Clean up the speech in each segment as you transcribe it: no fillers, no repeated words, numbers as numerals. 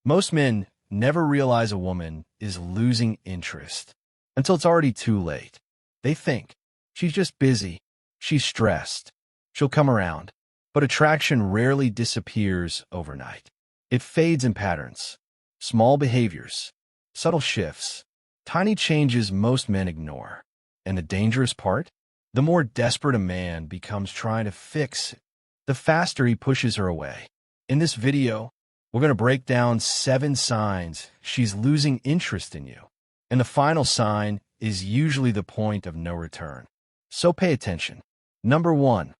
Most men never realize a woman is losing interest until it's already too late. They think, she's just busy, she's stressed, she'll come around. But attraction rarely disappears overnight. It fades in patterns, small behaviors, subtle shifts, tiny changes most men ignore. And the dangerous part? The more desperate a man becomes trying to fix it, the faster he pushes her away. In this video, we're going to break down 7 signs she's losing interest in you. And the final sign is usually the point of no return. So pay attention. Number 1.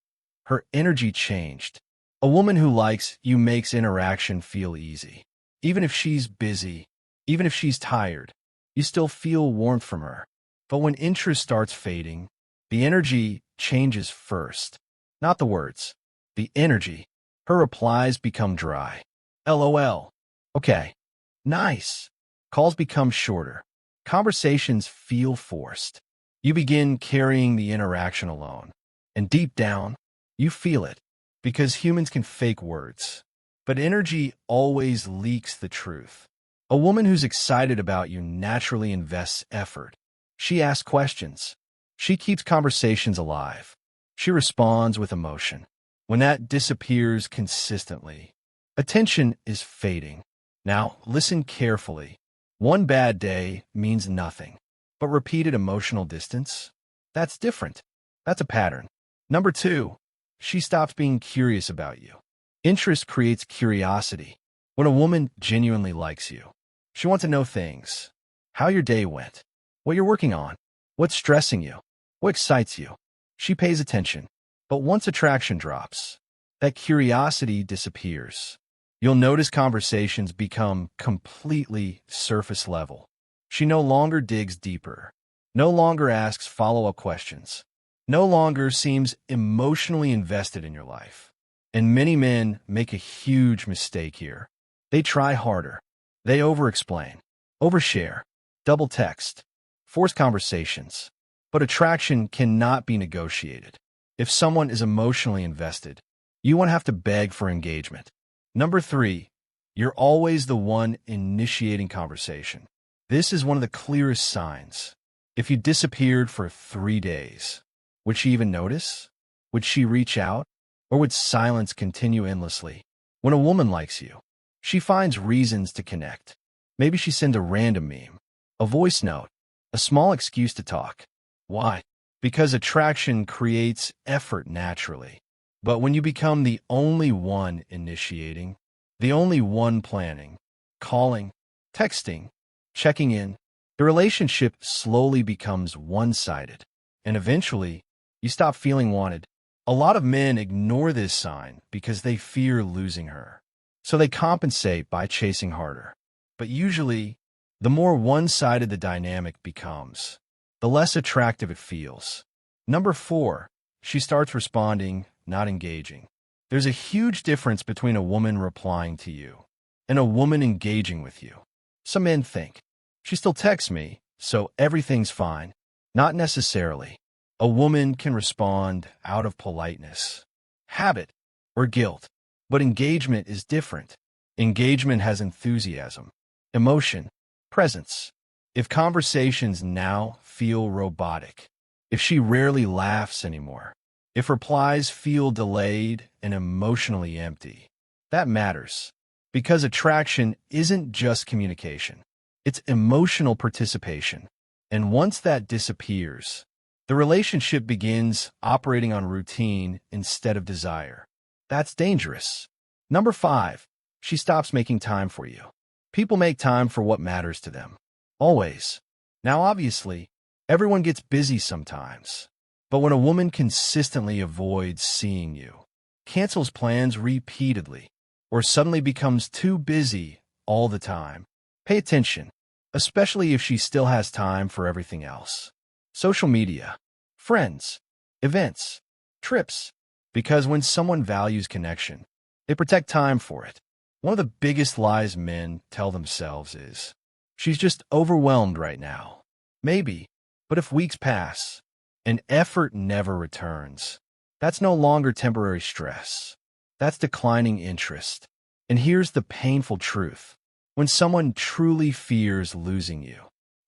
Her energy changed. A woman who likes you makes interaction feel easy. Even if she's busy, even if she's tired, you still feel warmth from her. But when interest starts fading, the energy changes first. Not the words, the energy. Her replies become dry. LOL. Okay. Nice. Calls become shorter. Conversations feel forced. You begin carrying the interaction alone. And deep down, you feel it, because humans can fake words. But energy always leaks the truth. A woman who's excited about you naturally invests effort. She asks questions. She keeps conversations alive. She responds with emotion. When that disappears consistently, attention is fading. Now, listen carefully. One bad day means nothing, but repeated emotional distance? That's different. That's a pattern. Number 2. She stops being curious about you. Interest creates curiosity. When a woman genuinely likes you, she wants to know things. How your day went, what you're working on, what's stressing you, what excites you. She pays attention. But once attraction drops, that curiosity disappears. You'll notice conversations become completely surface level. She no longer digs deeper, no longer asks follow-up questions, no longer seems emotionally invested in your life. And many men make a huge mistake here. They try harder. They over-explain, overshare, double text, force conversations. But attraction cannot be negotiated. If someone is emotionally invested, you won't have to beg for engagement. Number 3, you're always the one initiating conversation. This is one of the clearest signs. If you disappeared for 3 days, would she even notice? Would she reach out? Or would silence continue endlessly? When a woman likes you, she finds reasons to connect. Maybe she sends a random meme, a voice note, a small excuse to talk. Why? Because attraction creates effort naturally. But when you become the only one initiating, the only one planning, calling, texting, checking in, the relationship slowly becomes one-sided. And eventually, you stop feeling wanted. A lot of men ignore this sign because they fear losing her. So they compensate by chasing harder. But usually, the more one-sided the dynamic becomes, the less attractive it feels. Number 4, she starts responding, not engaging. There's a huge difference between a woman replying to you and a woman engaging with you. Some men think, she still texts me, so everything's fine. Not necessarily. A woman can respond out of politeness, habit, or guilt. But engagement is different. Engagement has enthusiasm, emotion, presence. If conversations now feel robotic, if she rarely laughs anymore, if replies feel delayed and emotionally empty, that matters. Because attraction isn't just communication. It's emotional participation. And once that disappears, the relationship begins operating on routine instead of desire. That's dangerous. Number 5, she stops making time for you. People make time for what matters to them. Always. Now, obviously, everyone gets busy sometimes. But when a woman consistently avoids seeing you, cancels plans repeatedly, or suddenly becomes too busy all the time, pay attention, especially if she still has time for everything else. Social media, friends, events, trips. Because when someone values connection, they protect time for it. One of the biggest lies men tell themselves is, she's just overwhelmed right now. Maybe, but if weeks pass and effort never returns, that's no longer temporary stress. That's declining interest. And here's the painful truth. When someone truly fears losing you,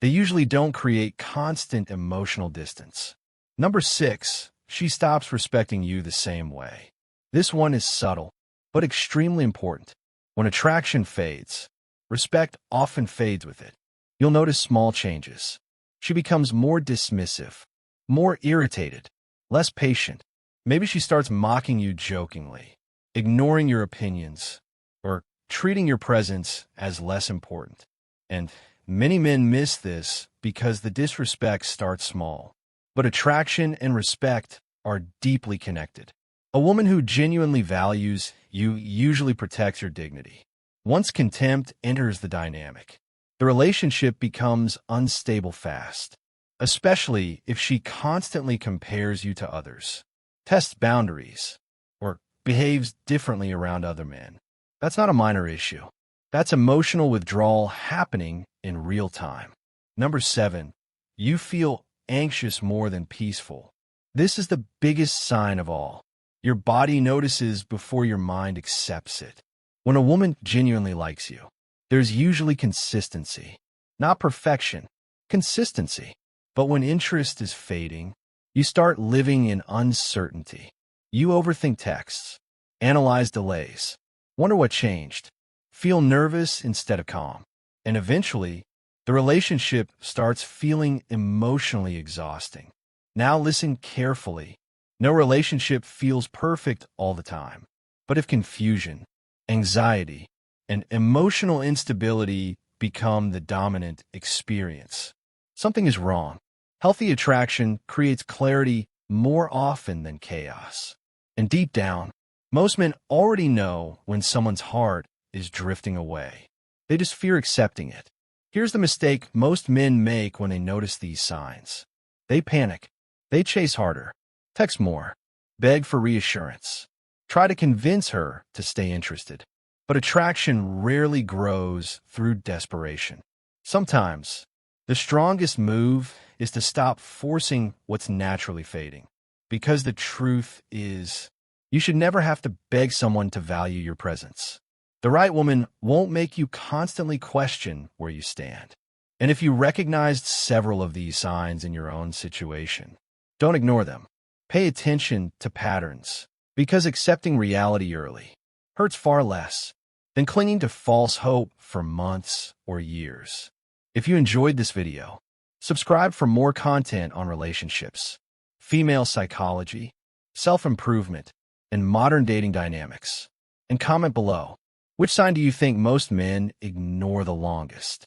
they usually don't create constant emotional distance. Number 6, she stops respecting you the same way. This one is subtle, but extremely important. When attraction fades, respect often fades with it. You'll notice small changes. She becomes more dismissive, more irritated, less patient. Maybe she starts mocking you jokingly, ignoring your opinions, or treating your presence as less important. And many men miss this because the disrespect starts small. But attraction and respect are deeply connected. A woman who genuinely values you usually protects your dignity. Once contempt enters the dynamic, the relationship becomes unstable fast, especially if she constantly compares you to others, tests boundaries, or behaves differently around other men. That's not a minor issue. That's emotional withdrawal happening in real time. Number 7, you feel anxious more than peaceful. This is the biggest sign of all. Your body notices before your mind accepts it. When a woman genuinely likes you, there's usually consistency. Not perfection, consistency. But when interest is fading, you start living in uncertainty. You overthink texts, analyze delays, wonder what changed, feel nervous instead of calm. And eventually, the relationship starts feeling emotionally exhausting. Now listen carefully. No relationship feels perfect all the time. But if confusion, anxiety, and emotional instability become the dominant experience, something is wrong. Healthy attraction creates clarity more often than chaos. And deep down, most men already know when someone's heart is drifting away. They just fear accepting it. Here's the mistake most men make when they notice these signs. They panic. They chase harder, text more, beg for reassurance, try to convince her to stay interested. But attraction rarely grows through desperation. Sometimes, the strongest move is to stop forcing what's naturally fading. Because the truth is, you should never have to beg someone to value your presence. The right woman won't make you constantly question where you stand. And if you recognized several of these signs in your own situation, don't ignore them. Pay attention to patterns, because accepting reality early hurts far less than clinging to false hope for months or years. If you enjoyed this video, subscribe for more content on relationships, female psychology, self-improvement, and modern dating dynamics. And comment below, which sign do you think most men ignore the longest?